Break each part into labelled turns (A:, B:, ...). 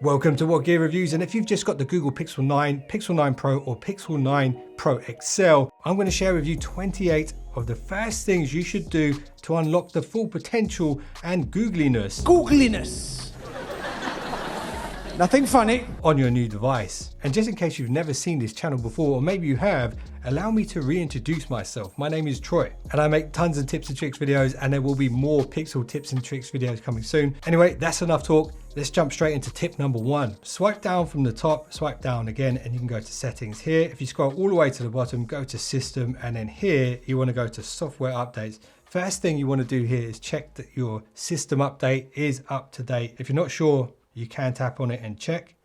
A: Welcome to What Gear Reviews, and if you've just got the Google Pixel 9, Pixel 9 Pro or Pixel 9 Pro XL, I'm going to share with you 28 of the first things you should do to unlock the full potential and googliness.
B: Nothing funny.
A: On your new device. And just in case you've never seen this channel before, or maybe you have, allow me to reintroduce myself. My name is Troy, and I make tons of tips and tricks videos, and there will be more Pixel tips and tricks videos coming soon. Anyway, that's enough talk. Let's jump straight into tip number one. Swipe down from the top, swipe down again, and you can go to settings here. If you scroll all the way to the bottom, go to system, and then here you want to go to software updates. First thing you want to do here is check that your system update is up to date. If you're not sure, you can tap on it and check.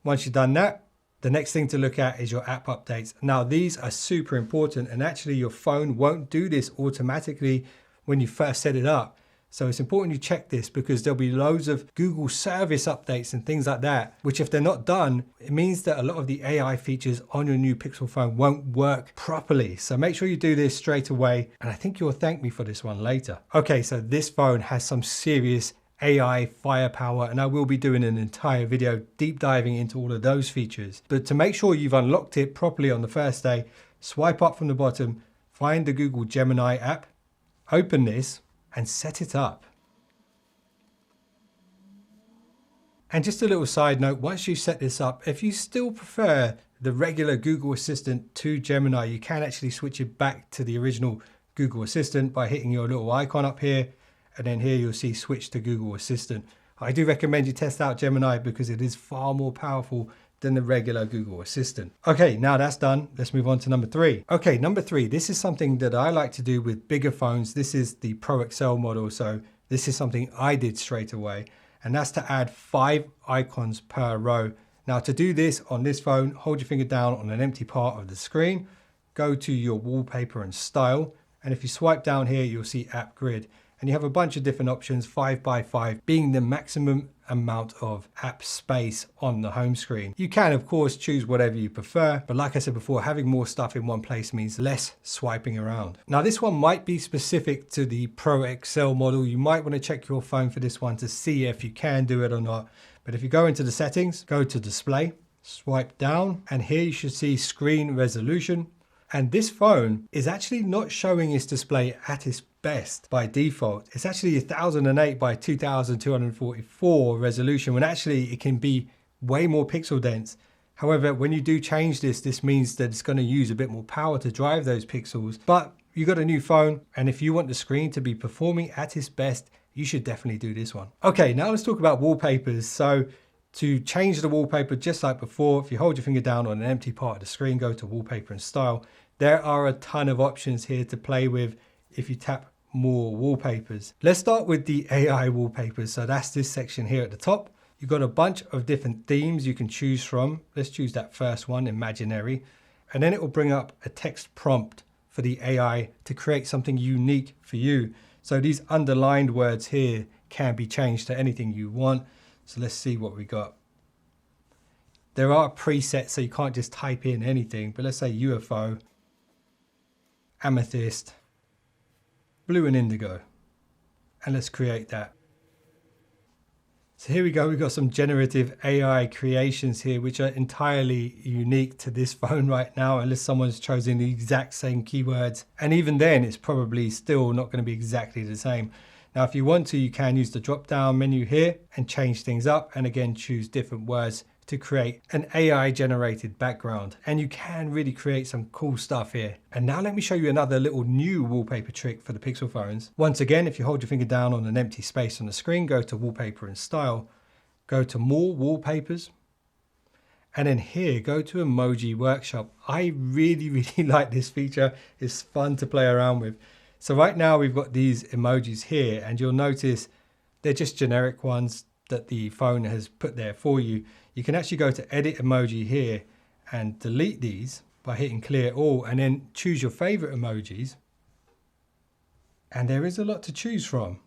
A: Once you've done that, the next thing to look at is your app updates. Now these are super important, and actually your phone won't do this automatically when you first set it up. So it's important you check this, because there'll be loads of Google service updates and things like that, which if they're not done, it means that a lot of the AI features on your new Pixel phone won't work properly. So make sure you do this straight away, and I think you'll thank me for this one later. Okay, so this phone has some serious AI firepower, and I will be doing an entire video deep diving into all of those features. But to make sure you've unlocked it properly on the first day, swipe up from the bottom, find the Google Gemini app, open this and set it up. And just a little side note, once you set this up, if you still prefer the regular Google Assistant to Gemini, you can actually switch it back to the original Google Assistant by hitting your little icon up here. And then here you'll see switch to Google Assistant. I do recommend you test out Gemini because it is far more powerful than the regular Google Assistant. Okay, now that's done. Let's move on to number three. Okay, number three, this is something that I like to do with bigger phones. This is the Pro XL model, so this is something I did straight away, and that's to add 5 icons per row. Now to do this on this phone, hold your finger down on an empty part of the screen, go to your wallpaper and style, and if you swipe down here, you'll see app grid. And you have a bunch of different options, 5 by 5 being the maximum amount of app space on the home screen. You can of course choose whatever you prefer, but like I said before, having more stuff in one place means less swiping around. Now this one might be specific to the Pro XL model. You might want to check your phone for this one to see if you can do it or not. But if you go into the settings, go to display, swipe down, and here you should see screen resolution. And this phone is actually not showing its display at its best by default. It's actually 1008 by 2244 resolution, when actually it can be way more pixel dense. However, when you do change this, this means that it's going to use a bit more power to drive those pixels. But you got a new phone, and if you want the screen to be performing at its best, you should definitely do this one. Okay, now let's talk about wallpapers. So to change the wallpaper, just like before, if you hold your finger down on an empty part of the screen, go to wallpaper and style. There are a ton of options here to play with if you tap more wallpapers. Let's start with the AI wallpapers. So that's this section here at the top. You've got a bunch of different themes you can choose from. Let's choose that first one, imaginary. And then it will bring up a text prompt for the AI to create something unique for you. So these underlined words here can be changed to anything you want. So let's see what we got. There are presets, so you can't just type in anything, but let's say UFO, amethyst, blue and indigo, and let's create that. So here we go, we've got some generative AI creations here, which are entirely unique to this phone right now, unless someone's chosen the exact same keywords. And even then, it's probably still not going to be exactly the same. Now, if you want to, you can use the drop-down menu here and change things up, and again, choose different words to create an AI generated background. And you can really create some cool stuff here. And now let me show you another little new wallpaper trick for the Pixel phones. Once again, if you hold your finger down on an empty space on the screen, go to wallpaper and style, go to more wallpapers, and then here, go to emoji workshop. I really like this feature. It's fun to play around with. So right now we've got these emojis here, and you'll notice they're just generic ones that the phone has put there for you. You can actually go to edit emoji here and delete these by hitting clear all, and then choose your favorite emojis. And there is a lot to choose from.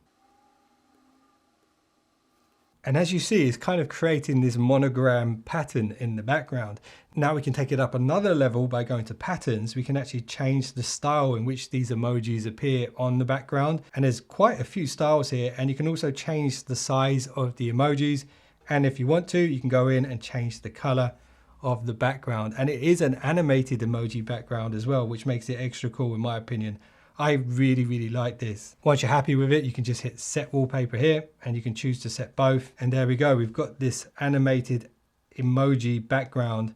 A: And as you see, it's kind of creating this monogram pattern in the background. Now we can take it up another level by going to patterns. We can actually change the style in which these emojis appear on the background. And there's quite a few styles here. And you can also change the size of the emojis. And if you want to, you can go in and change the color of the background. And it is an animated emoji background as well, which makes it extra cool in my opinion. I really like this. Once you're happy with it, you can just hit set wallpaper here and you can choose to set both. And there we go. We've got this animated emoji background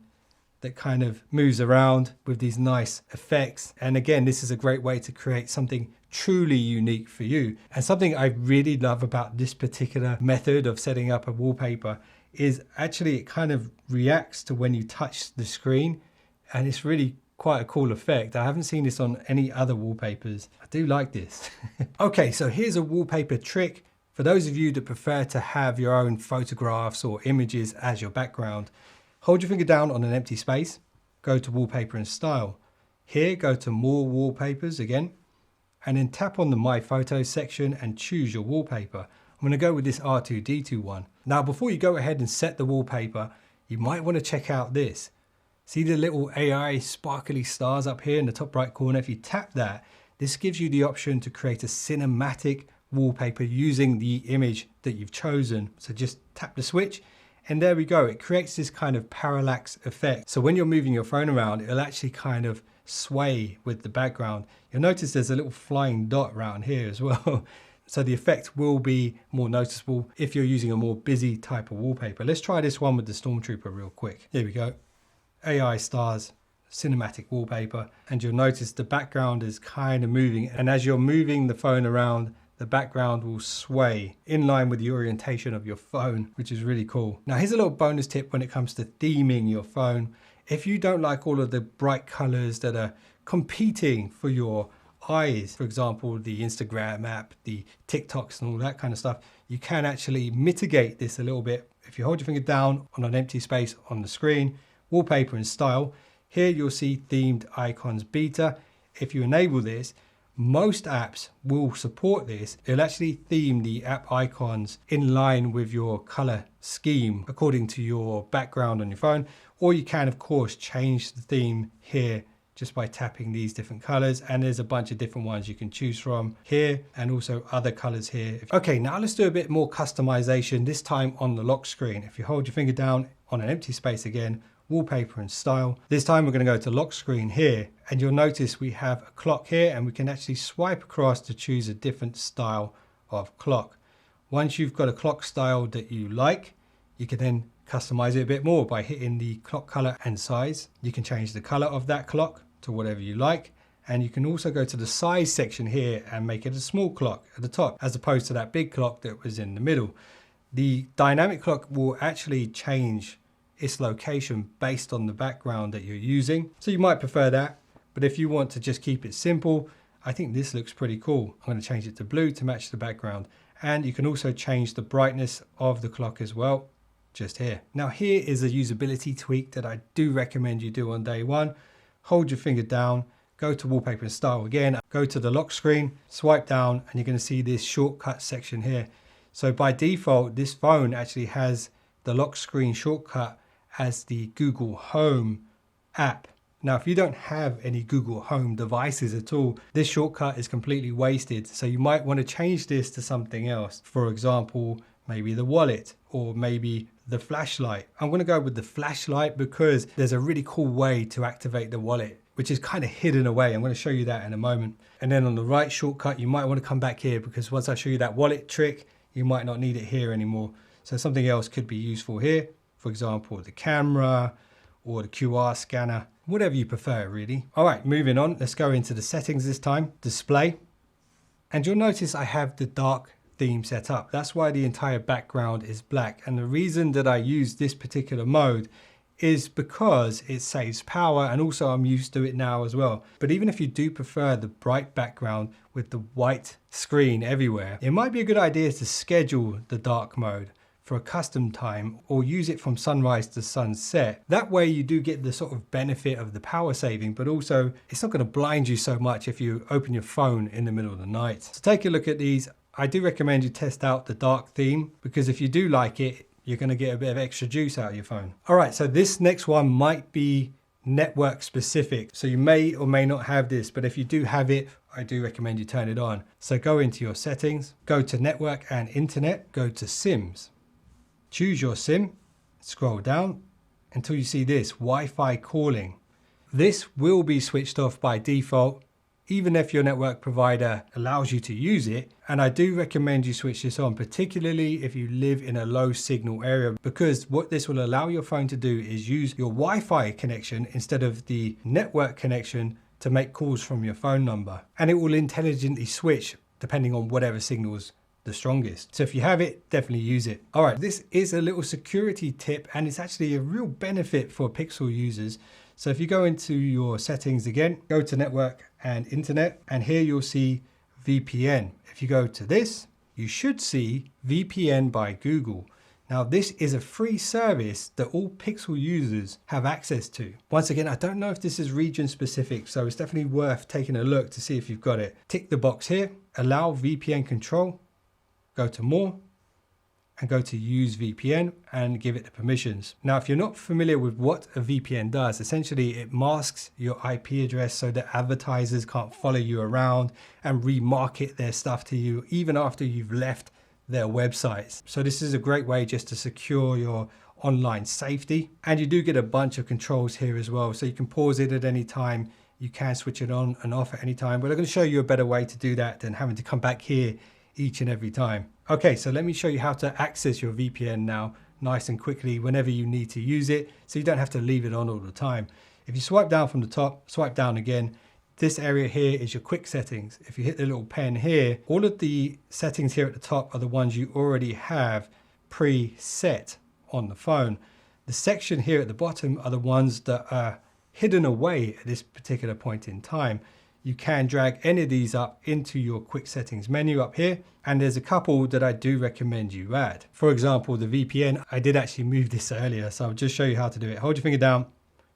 A: that kind of moves around with these nice effects. And again, this is a great way to create something truly unique for you. And something I really love about this particular method of setting up a wallpaper is actually it kind of reacts to when you touch the screen, and it's really quite a cool effect. I haven't seen this on any other wallpapers. I do like this. Okay, so here's a wallpaper trick for those of you that prefer to have your own photographs or images as your background. Hold your finger down on an empty space, go to wallpaper and style. Here, go to more wallpapers again, and then tap on the My Photos section and choose your wallpaper. I'm going to go with this R2-D2 one. Now, before you go ahead and set the wallpaper, you might want to check out this. See the little AI sparkly stars up here in the top right corner? If you tap that, this gives you the option to create a cinematic wallpaper using the image that you've chosen. So just tap the switch and there we go. It creates this kind of parallax effect. So when you're moving your phone around, it'll actually kind of sway with the background. You'll notice there's a little flying dot around here as well. So the effect will be more noticeable if you're using a more busy type of wallpaper. Let's try this one with the Stormtrooper real quick. Here we go. AI stars, cinematic wallpaper, and you'll notice the background is kind of moving, and as you're moving the phone around, the background will sway in line with the orientation of your phone, which is really cool. Now here's a little bonus tip when it comes to theming your phone. If you don't like all of the bright colors that are competing for your eyes, for example the Instagram app, the TikToks and all that kind of stuff, you can actually mitigate this a little bit. If you hold your finger down on an empty space on the screen, wallpaper and style, here you'll see themed icons beta. If you enable this, most apps will support this. It'll actually theme the app icons in line with your color scheme according to your background on your phone, or you can of course change the theme here just by tapping these different colors, and there's a bunch of different ones you can choose from here and also other colors here. Okay, now let's do a bit more customization, this time on the lock screen. If you hold your finger down on an empty space again, wallpaper and style. This time we're going to go to lock screen here, and you'll notice we have a clock here and we can actually swipe across to choose a different style of clock. Once you've got a clock style that you like, you can then customize it a bit more by hitting the clock color and size. You can change the color of that clock to whatever you like, and you can also go to the size section here and make it a small clock at the top as opposed to that big clock that was in the middle. The dynamic clock will actually change its location based on the background that you're using, so you might prefer that, but if you want to just keep it simple, I think this looks pretty cool. I'm going to change it to blue to match the background, and you can also change the brightness of the clock as well, just here. Now here is a usability tweak that I do recommend you do on day one. Hold your finger down, go to wallpaper and style again, go to the lock screen, swipe down, and you're going to see this shortcut section here. So by default, this phone actually has the lock screen shortcut as the Google Home app. Now, if you don't have any Google Home devices at all, this shortcut is completely wasted. So you might want to change this to something else. For example, maybe the wallet or maybe the flashlight. I'm going to go with the flashlight because there's a really cool way to activate the wallet, which is kind of hidden away. I'm going to show you that in a moment. And then on the right shortcut, you might want to come back here because once I show you that wallet trick, you might not need it here anymore. So something else could be useful here. For example, the camera or the QR scanner, whatever you prefer really. All right, moving on. Let's go into the settings this time, display. And you'll notice I have the dark theme set up. That's why the entire background is black. And the reason that I use this particular mode is because it saves power, and also I'm used to it now as well. But even if you do prefer the bright background with the white screen everywhere, it might be a good idea to schedule the dark mode for a custom time or use it from sunrise to sunset. That way you do get the sort of benefit of the power saving, but also it's not going to blind you so much if you open your phone in the middle of the night. So take a look at these. I do recommend you test out the dark theme because if you do like it, you're going to get a bit of extra juice out of your phone. All right, so this next one might be network specific. So you may or may not have this, but if you do have it, I do recommend you turn it on. So go into your settings, go to network and internet, go to SIMs. Choose your SIM, scroll down until you see this Wi-Fi calling. This will be switched off by default, even if your network provider allows you to use it. And I do recommend you switch this on, particularly if you live in a low signal area, because what this will allow your phone to do is use your Wi-Fi connection instead of the network connection to make calls from your phone number. And it will intelligently switch depending on whatever signals the strongest. So if you have it, definitely use it. All right, this is a little security tip and it's actually a real benefit for Pixel users. So if you go into your settings again, go to network and internet, and here you'll see VPN. If you go to this, you should see VPN by Google. Now this is a free service that all Pixel users have access to. Once again, I don't know if this is region specific, so it's definitely worth taking a look to see if you've got it. Tick the box here, allow VPN control, go to more, and go to use VPN and give it the permissions. Now, if you're not familiar with what a VPN does, essentially it masks your IP address so that advertisers can't follow you around and remarket their stuff to you even after you've left their websites. So this is a great way just to secure your online safety. And you do get a bunch of controls here as well. So you can pause it at any time. You can switch it on and off at any time, but I'm going to show you a better way to do that than having to come back here each and every time. Okay, so let me show you how to access your VPN now nice and quickly whenever you need to use it, so you don't have to leave it on all the time. If you swipe down from the top, swipe down again, this area here is your quick settings. If you hit the little pen here, all of the settings here at the top are the ones you already have preset on the phone. The section here at the bottom are the ones that are hidden away at this particular point in time. You can drag any of these up into your quick settings menu up here, and there's a couple that I do recommend you add. For example, the VPN, I did actually move this earlier, so I'll just show you how to do it. Hold your finger down,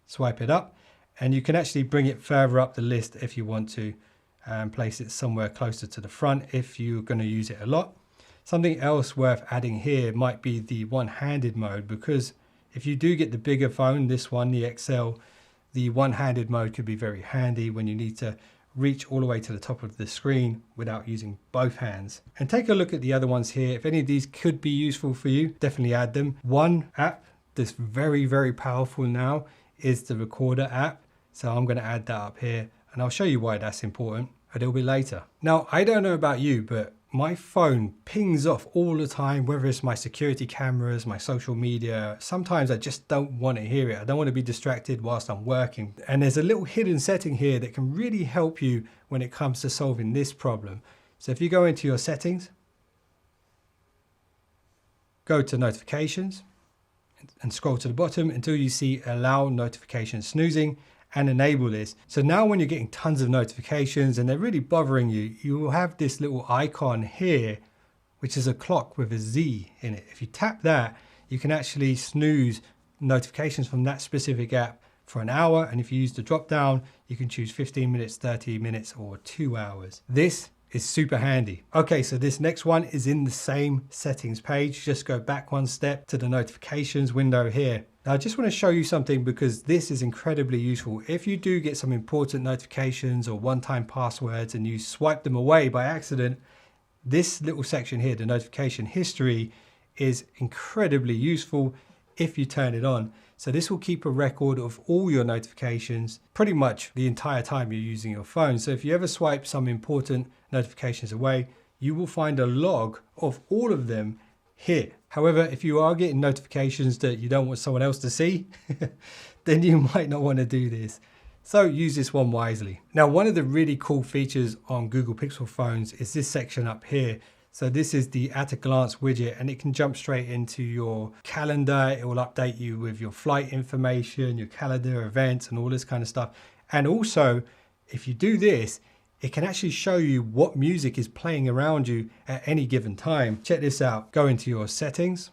A: swipe it up, and you can actually bring it further up the list if you want to, and place it somewhere closer to the front if you're going to use it a lot. Something else worth adding here might be the one-handed mode, because if you do get the bigger phone, this one, the XL, the one-handed mode could be very handy when you need to reach all the way to the top of the screen without using both hands. And take a look at the other ones here. If any of these could be useful for you, definitely add them. One app that's very, very powerful now is the Recorder app. So I'm going to add that up here and I'll show you why that's important a little bit later. Now, I don't know about you, but my phone pings off all the time, whether it's my security cameras, my social media. Sometimes I just don't want to hear it. I don't want to be distracted whilst I'm working. And there's a little hidden setting here that can really help you when it comes to solving this problem. So if you go into your settings, go to notifications and scroll to the bottom until you see allow notification snoozing, and enable this. So now when you're getting tons of notifications and they're really bothering you, you will have this little icon here, which is a clock with a Z in it. If you tap that, you can actually snooze notifications from that specific app for an hour. And if you use the drop down, you can choose 15 minutes, 30 minutes, or 2 hours. This is super handy. Okay, so this next one is in the same settings page. Just go back one step to the notifications window here. Now, I just want to show you something because this is incredibly useful. If you do get some important notifications or one-time passwords and you swipe them away by accident, this little section here, the notification history, is incredibly useful if you turn it on. So this will keep a record of all your notifications pretty much the entire time you're using your phone. So if you ever swipe some important notifications away, you will find a log of all of them here. However, if you are getting notifications that you don't want someone else to see, then you might not want to do this. So use this one wisely. Now, one of the really cool features on Google Pixel phones is this section up here. So this is the at a glance widget, and it can jump straight into your calendar. It will update you with your flight information, your calendar events, and all this kind of stuff. And also, if you do this, it can actually show you what music is playing around you at any given time. Check this out. Go into your settings,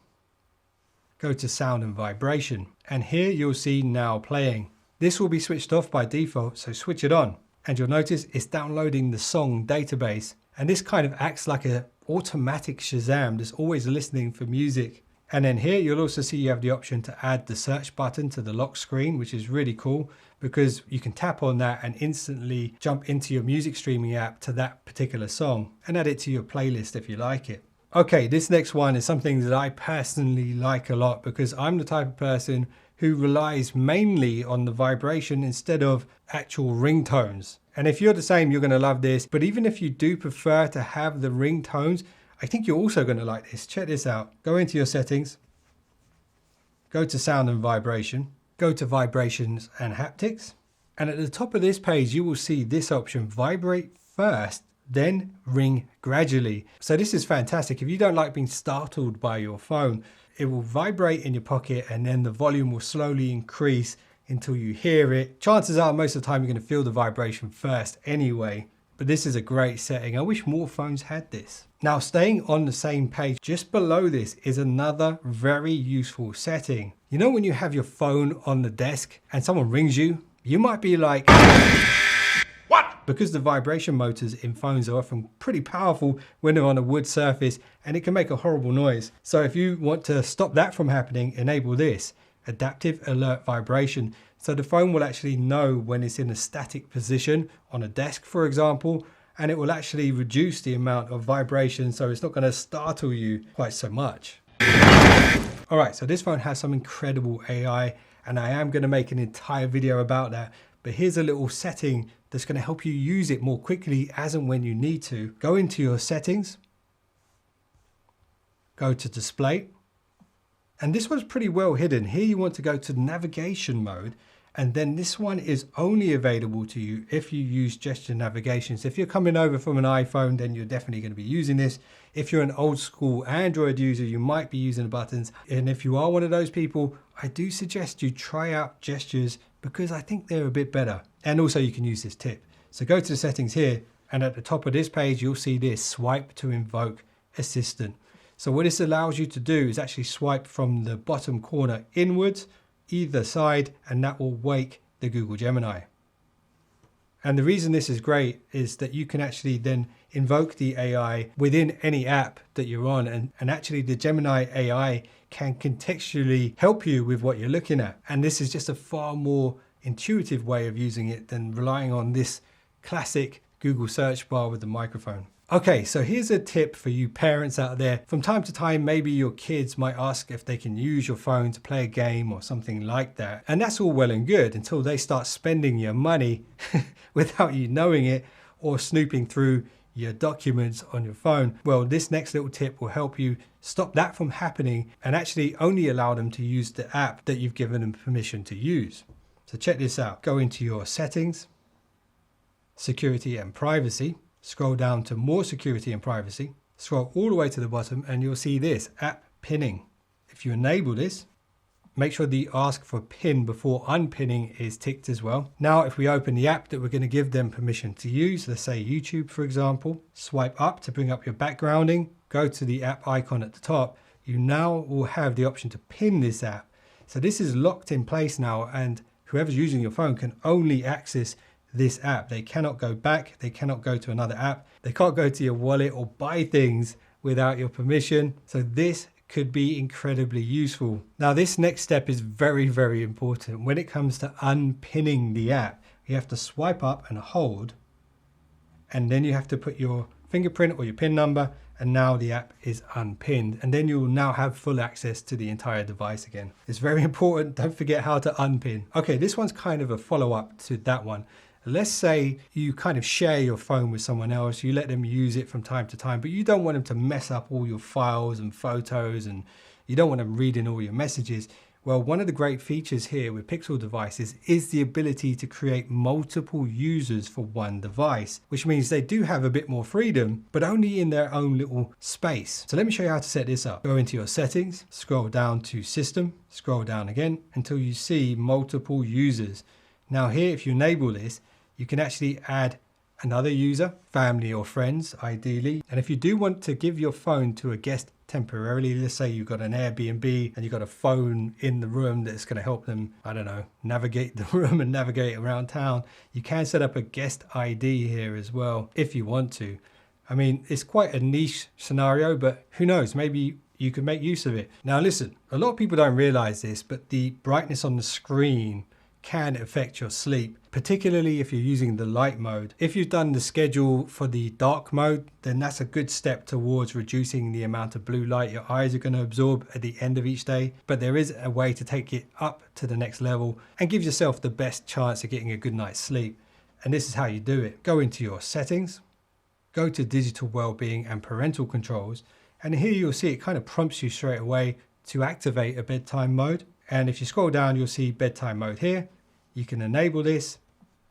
A: go to sound and vibration, and here you'll see now playing. This will be switched off by default, so switch it on. And you'll notice it's downloading the song database. And this kind of acts like an automatic Shazam that's always listening for music. And then here you'll also see you have the option to add the search button to the lock screen, which is really cool because you can tap on that and instantly jump into your music streaming app to that particular song and add it to your playlist if you like it. Okay, this next one is something that I personally like a lot because I'm the type of person who relies mainly on the vibration instead of actual ringtones. And if you're the same, you're going to love this. But even if you do prefer to have the ringtones, I think you're also going to like this. Check this out. Go into your settings, go to sound and vibration, go to vibrations and haptics. And at the top of this page, you will see this option, vibrate first, then ring gradually. So this is fantastic. If you don't like being startled by your phone, it will vibrate in your pocket and then the volume will slowly increase until you hear it. Chances are most of the time you're going to feel the vibration first anyway, but this is a great setting. I wish more phones had this. Now, staying on the same page, just below this is another very useful setting. You know when you have your phone on the desk and someone rings you, you might be like, because the vibration motors in phones are often pretty powerful when they're on a wood surface and it can make a horrible noise. So if you want to stop that from happening, enable this, adaptive alert vibration. So the phone will actually know when it's in a static position on a desk, for example, and it will actually reduce the amount of vibration so it's not going to startle you quite so much. All right, so this phone has some incredible AI and I am going to make an entire video about that. But here's a little setting that's going to help you use it more quickly as and when you need to. Go into your settings, go to display, and this one's pretty well hidden. Here you want to go to navigation mode, and then this one is only available to you if you use gesture navigation. So if you're coming over from an iPhone, then you're definitely going to be using this. If you're an old school Android user, you might be using the buttons. And if you are one of those people, I do suggest you try out gestures because I think they're a bit better. And also you can use this tip. So go to the settings here, and at the top of this page, you'll see this swipe to invoke assistant. So what this allows you to do is actually swipe from the bottom corner inwards, either side, and that will wake the Google Gemini. And the reason this is great is that you can actually then invoke the AI within any app that you're on, and actually the Gemini AI can contextually help you with what you're looking at. And this is just a far more intuitive way of using it than relying on this classic Google search bar with the microphone. Okay, so here's a tip for you parents out there. From time to time, maybe your kids might ask if they can use your phone to play a game or something like that. And that's all well and good until they start spending your money without you knowing it, or snooping through your documents on your phone. Well, this next little tip will help you stop that from happening and actually only allow them to use the app that you've given them permission to use. So check this out. Go into your settings, security and privacy. Scroll down to more security and privacy, scroll all the way to the bottom, and you'll see this app pinning. If you enable this, make sure the ask for pin before unpinning is ticked as well. Now, if we open the app that we're going to give them permission to use, let's say YouTube, for example, swipe up to bring up your backgrounding, go to the app icon at the top, you now will have the option to pin this app. So this is locked in place now, and whoever's using your phone can only access this app. They cannot go back, they cannot go to another app, they can't go to your wallet or buy things without your permission. So this could be incredibly useful. Now this next step is very, very important. When it comes to unpinning the app, you have to swipe up and hold, and then you have to put your fingerprint or your PIN number, and now the app is unpinned, and then you'll now have full access to the entire device again. It's very important, don't forget how to unpin. Okay, this one's kind of a follow-up to that one. Let's say you kind of share your phone with someone else, you let them use it from time to time, but you don't want them to mess up all your files and photos, and you don't want them reading all your messages. Well, one of the great features here with Pixel devices is the ability to create multiple users for one device, which means they do have a bit more freedom, but only in their own little space. So let me show you how to set this up. Go into your settings, scroll down to system, scroll down again until you see multiple users. Now here, if you enable this, you can actually add another user, family or friends ideally. And if you do want to give your phone to a guest temporarily, let's say you've got an Airbnb and you've got a phone in the room that's going to help them, I don't know, navigate the room and navigate around town, you can set up a guest ID here as well if you want to. I mean, it's quite a niche scenario, but who knows, maybe you could make use of it. Now listen, a lot of people don't realize this, but the brightness on the screen can affect your sleep, particularly if you're using the light mode. If you've done the schedule for the dark mode, then that's a good step towards reducing the amount of blue light your eyes are going to absorb at the end of each day. But there is a way to take it up to the next level and give yourself the best chance of getting a good night's sleep. And this is how you do it. Go into your settings, go to digital well-being and parental controls, and here you'll see it kind of prompts you straight away to activate a bedtime mode. And if you scroll down, you'll see bedtime mode here. You can enable this,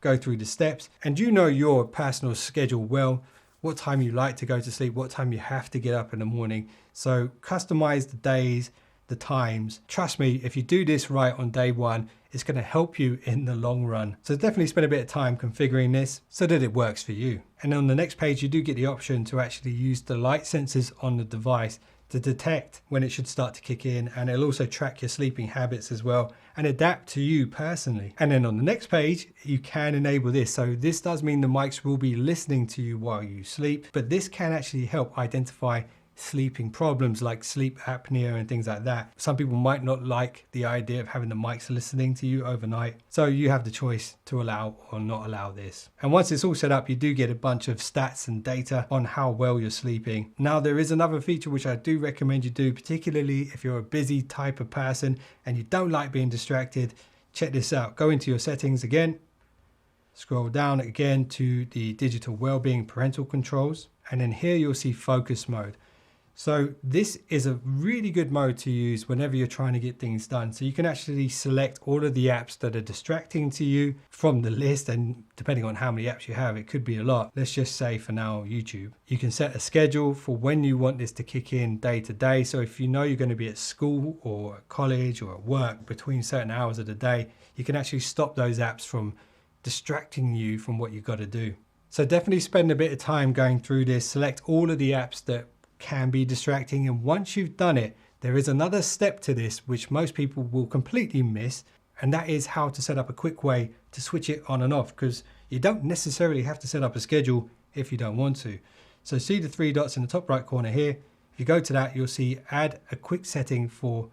A: go through the steps, and you know your personal schedule well, what time you like to go to sleep, what time you have to get up in the morning. So customize the days, the times. Trust me, if you do this right on day one, it's going to help you in the long run. So definitely spend a bit of time configuring this so that it works for you. And on the next page, you do get the option to actually use the light sensors on the device to detect when it should start to kick in, and it'll also track your sleeping habits as well and adapt to you personally. And then on the next page, you can enable this. So this does mean the mics will be listening to you while you sleep, but this can actually help identify sleeping problems like sleep apnea and things like that. Some people might not like the idea of having the mics listening to you overnight, so you have the choice to allow or not allow this. And once it's all set up, you do get a bunch of stats and data on how well you're sleeping. Now there is another feature which I do recommend you do, particularly if you're a busy type of person and you don't like being distracted. Check this out. Go into your settings again, scroll down again to the digital well-being parental controls, and then here you'll see focus mode. So this is a really good mode to use whenever you're trying to get things done. So you can actually select all of the apps that are distracting to you from the list, and depending on how many apps you have, it could be a lot. Let's just say for now, YouTube. You can set a schedule for when you want this to kick in day to day. So if you know you're going to be at school or at college or at work between certain hours of the day, you can actually stop those apps from distracting you from what you've got to do. So definitely spend a bit of time going through this, select all of the apps that can be distracting, and once you've done it, there is another step to this which most people will completely miss, and that is how to set up a quick way to switch it on and off, because you don't necessarily have to set up a schedule if you don't want to. So see the three dots in the top right corner here. If you go to that, you'll see add a quick setting for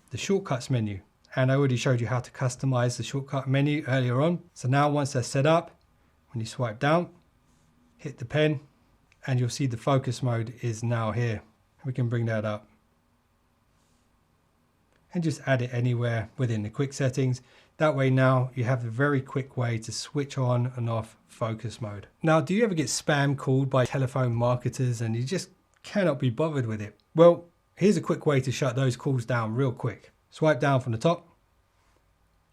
A: the shortcuts menu, and I already showed you how to customize the shortcut menu earlier on. So now once they're set up, when you swipe down, hit the pen, and you'll see the focus mode is now here. We can bring that up and just add it anywhere within the quick settings. That way now you have a very quick way to switch on and off focus mode. Now, do you ever get spam called by telephone marketers and you just cannot be bothered with it? Well, here's a quick way to shut those calls down real quick. Swipe down from the top,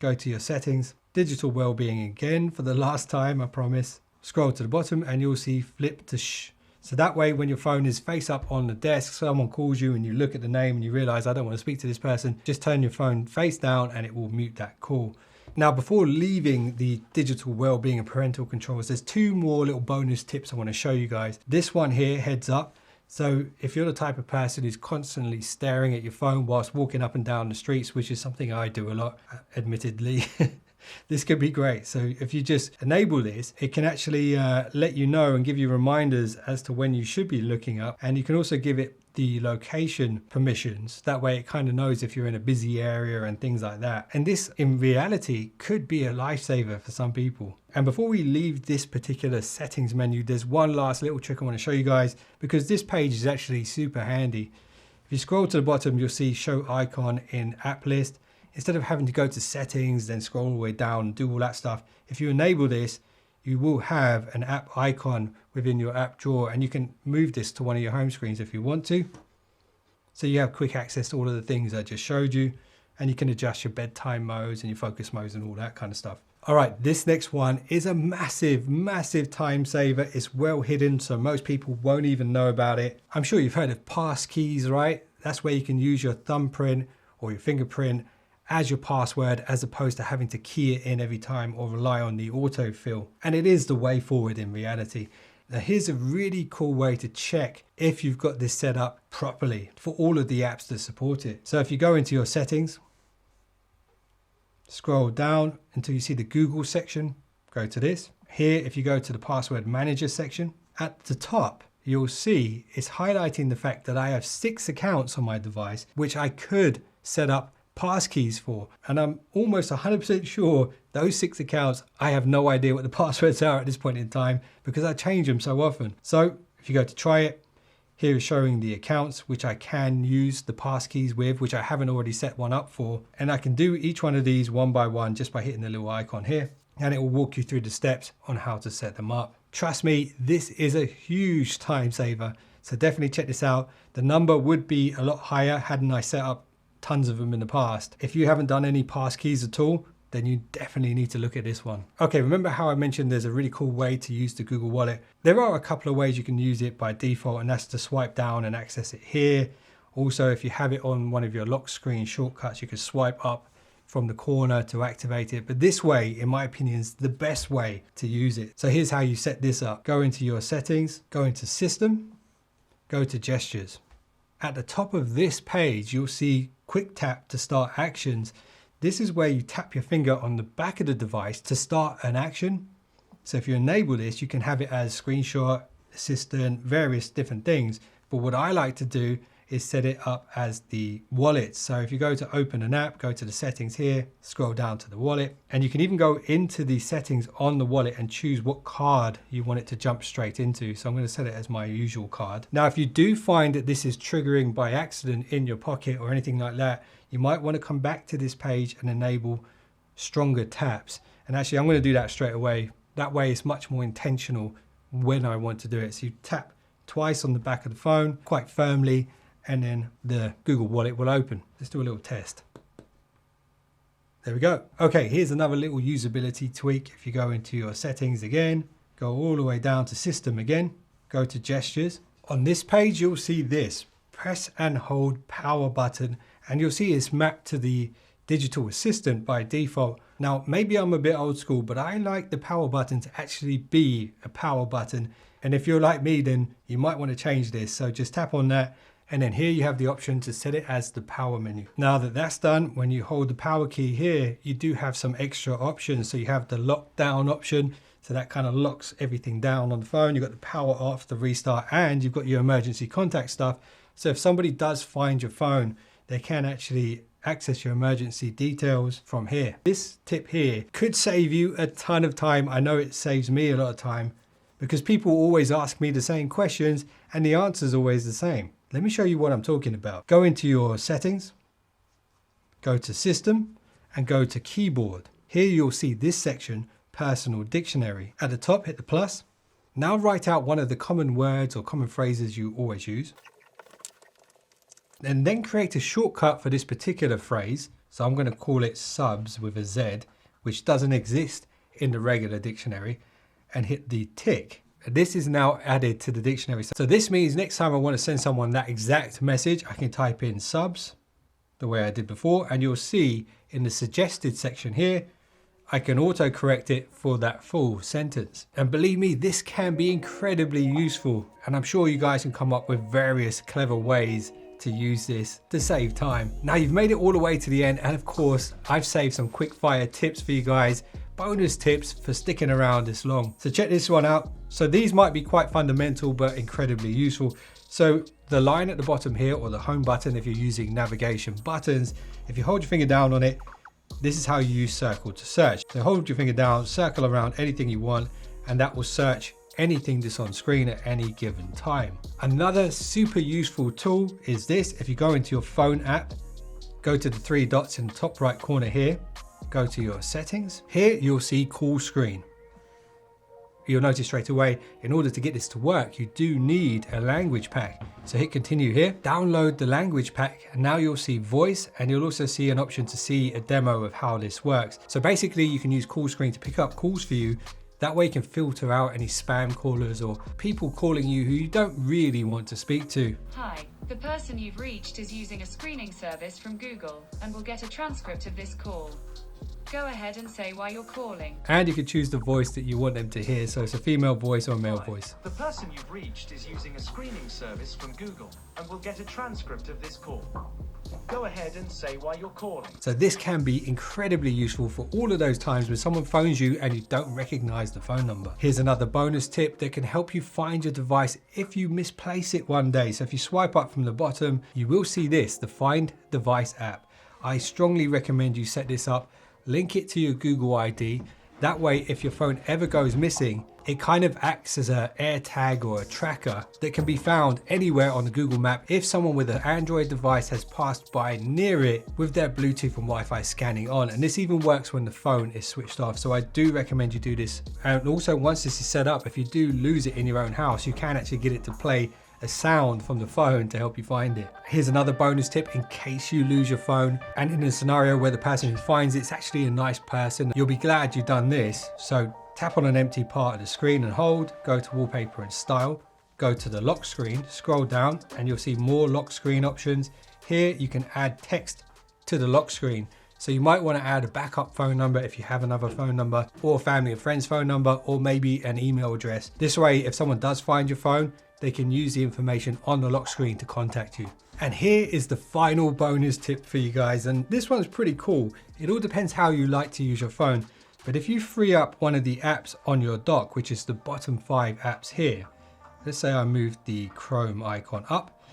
A: go to your settings, digital well-being again for the last time, I promise. Scroll to the bottom and you'll see flip to shh. So that way, when your phone is face up on the desk, someone calls you and you look at the name and you realize, I don't want to speak to this person, just turn your phone face down and it will mute that call. Now, before leaving the digital well-being and parental controls, there's two more little bonus tips I want to show you guys. This one here, heads up. So if you're the type of person who's constantly staring at your phone whilst walking up and down the streets, which is something I do a lot, admittedly, this could be great. So if you just enable this, it can actually let you know and give you reminders as to when you should be looking up. And you can also give it the location permissions. That way it kind of knows if you're in a busy area and things like that. And this in reality could be a lifesaver for some people. And before we leave this particular settings menu, there's one last little trick I want to show you guys, because this page is actually super handy. If you scroll to the bottom, you'll see show icon in app list. Instead of having to go to settings, then scroll all the way down and do all that stuff, if you enable this, you will have an app icon within your app drawer, and you can move this to one of your home screens if you want to. So you have quick access to all of the things I just showed you, and you can adjust your bedtime modes and your focus modes and all that kind of stuff. All right, this next one is a massive, massive time saver. It's well hidden, so most people won't even know about it. I'm sure you've heard of passkeys, right? That's where you can use your thumbprint or your fingerprint as your password, as opposed to having to key it in every time or rely on the autofill. And it is the way forward in reality. Now here's a really cool way to check if you've got this set up properly for all of the apps that support it. So if you go into your settings, scroll down until you see the Google section, go to this. Here, if you go to the password manager section, at the top, you'll see it's highlighting the fact that I have 6 accounts on my device, which I could set up passkeys for. And I'm almost 100% sure those 6 accounts, I have no idea what the passwords are at this point in time because I change them so often. So if you go to try it, here is showing the accounts which I can use the passkeys with, which I haven't already set one up for. And I can do each one of these one by one just by hitting the little icon here. And it will walk you through the steps on how to set them up. Trust me, this is a huge time saver. So definitely check this out. The number would be a lot higher hadn't I set up tons of them in the past. If you haven't done any passkeys at all, then you definitely need to look at this one. Okay, remember how I mentioned there's a really cool way to use the Google Wallet? There are a couple of ways you can use it by default, and that's to swipe down and access it here. Also, if you have it on one of your lock screen shortcuts, you can swipe up from the corner to activate it. But this way, in my opinion, is the best way to use it. So here's how you set this up. Go into your settings, go into System, go to Gestures. At the top of this page, you'll see Quick Tap to start actions. This is where you tap your finger on the back of the device to start an action. So if you enable this, you can have it as screenshot, assistant, various different things. But what I like to do is set it up as the wallet. So if you go to open an app, go to the settings here, scroll down to the wallet, and you can even go into the settings on the wallet and choose what card you want it to jump straight into. So I'm going to set it as my usual card. Now, if you do find that this is triggering by accident in your pocket or anything like that, you might want to come back to this page and enable stronger taps. And actually, I'm going to do that straight away. That way it's much more intentional when I want to do it. So you tap twice on the back of the phone quite firmly, and then the Google Wallet will open. Let's do a little test. There we go. Okay, here's another little usability tweak. If you go into your settings again, go all the way down to System again, go to Gestures. On this page, you'll see this. Press and hold power button, and you'll see it's mapped to the digital assistant by default. Now, maybe I'm a bit old school, but I like the power button to actually be a power button. And if you're like me, then you might want to change this. So just tap on that. And then here you have the option to set it as the power menu. Now that that's done, when you hold the power key here, you do have some extra options. So you have the lock down option. So that kind of locks everything down on the phone. You've got the power off, the restart, and you've got your emergency contact stuff. So if somebody does find your phone, they can actually access your emergency details from here. This tip here could save you a ton of time. I know it saves me a lot of time because people always ask me the same questions and the answer is always the same. Let me show you what I'm talking about. Go into your settings, go to System, and go to Keyboard. Here you'll see this section, Personal Dictionary. At the top, hit the plus. Now write out one of the common words or common phrases you always use. And then create a shortcut for this particular phrase. So I'm going to call it subs with a Z, which doesn't exist in the regular dictionary, and hit the tick. This is now added to the dictionary. So this means next time I want to send someone that exact message, I can type in subs the way I did before, and you'll see in the suggested section here, I can auto correct it for that full sentence. And believe me, this can be incredibly useful. And I'm sure you guys can come up with various clever ways to use this to save time. Now you've made it all the way to the end, and of course I've saved some quick fire tips for you guys, bonus tips for sticking around this long. So check this one out. So these might be quite fundamental but incredibly useful. So the line at the bottom here, or the home button if you're using navigation buttons, if you hold your finger down on it, this is how you use circle to search. So hold your finger down, circle around anything you want, and that will search anything that's on screen at any given time. Another super useful tool is this. If you go into your phone app, go to the 3 dots in the top right corner here, go to your settings. Here you'll see call screen. You'll notice straight away, in order to get this to work, you do need a language pack. So hit continue here, download the language pack, and now you'll see voice, and you'll also see an option to see a demo of how this works. So basically you can use call screen to pick up calls for you. That way you can filter out any spam callers or people calling you who you don't really want to speak to.
C: Hi, the person you've reached is using a screening service from Google and will get a transcript of this call. Go ahead and say why you're calling.
A: And you can choose the voice that you want them to hear. So it's a female voice or a male voice.
D: The person you've reached is using a screening service from Google and will get a transcript of this call. Go ahead and say why you're calling.
A: So this can be incredibly useful for all of those times when someone phones you and you don't recognize the phone number. Here's another bonus tip that can help you find your device if you misplace it one day. So if you swipe up from the bottom, you will see this, the Find Device app. I strongly recommend you set this up, link it to your Google ID. That way, if your phone ever goes missing, it kind of acts as an AirTag or a tracker that can be found anywhere on the Google map if someone with an Android device has passed by near it with their Bluetooth and Wi-Fi scanning on. And this even works when the phone is switched off. So I do recommend you do this. And also, once this is set up, if you do lose it in your own house, you can actually get it to play a sound from the phone to help you find it. Here's another bonus tip in case you lose your phone, and in a scenario where the person who finds it's actually a nice person, you'll be glad you've done this. So tap on an empty part of the screen and hold, go to wallpaper and style, go to the lock screen, scroll down and you'll see more lock screen options. Here you can add text to the lock screen. So you might want to add a backup phone number if you have another phone number, or family and friends phone number, or maybe an email address. This way, if someone does find your phone, they can use the information on the lock screen to contact you. And here is the final bonus tip for you guys. And this one's pretty cool. It all depends how you like to use your phone. But if you free up one of the apps on your dock, which is the bottom 5 apps here, let's say I move the Chrome icon up.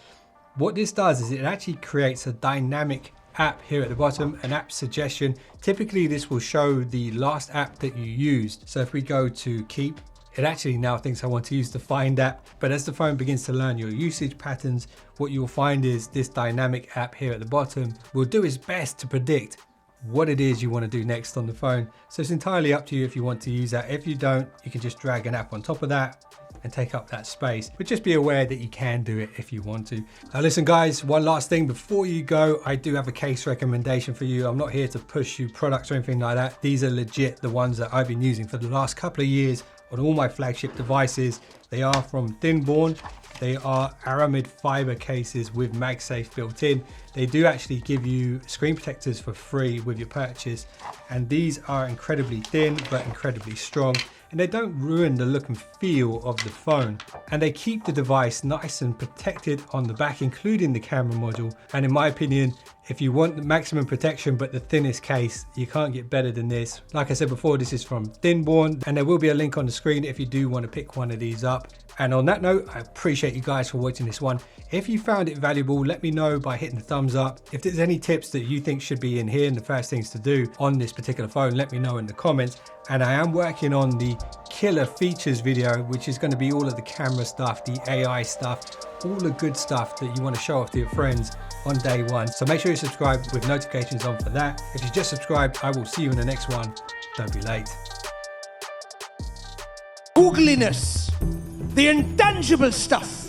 A: What this does is it actually creates a dynamic app here at the bottom, an app suggestion. Typically this will show the last app that you used. So if we go to keep, it actually now thinks I want to use the Find app, but as the phone begins to learn your usage patterns, what you'll find is this dynamic app here at the bottom will do its best to predict what it is you want to do next on the phone. So it's entirely up to you if you want to use that. If you don't, you can just drag an app on top of that and take up that space, but just be aware that you can do it if you want to. Now listen guys, one last thing before you go, I do have a case recommendation for you. I'm not here to push you products or anything like that. These are legit the ones that I've been using for the last couple of years on all my flagship devices. They are from Thinborn. They are aramid fiber cases with MagSafe built in. They do actually give you screen protectors for free with your purchase, and these are incredibly thin but incredibly strong, and they don't ruin the look and feel of the phone, and they keep the device nice and protected on the back, including the camera module. And in my opinion, if you want the maximum protection but the thinnest case, you can't get better than this. Like I said before, this is from Thinborn, and there will be a link on the screen if you do want to pick one of these up. And on that note, I appreciate you guys for watching this one. If you found it valuable, let me know by hitting the thumbs up. If there's any tips that you think should be in here and the first things to do on this particular phone, let me know in the comments. And I am working on the killer features video, which is going to be all of the camera stuff, the AI stuff, all the good stuff that you want to show off to your friends on day one. So make sure you subscribe with notifications on for that. If you just subscribed, I will see you in the next one. Don't be late.
B: Googliness, the intangible stuff.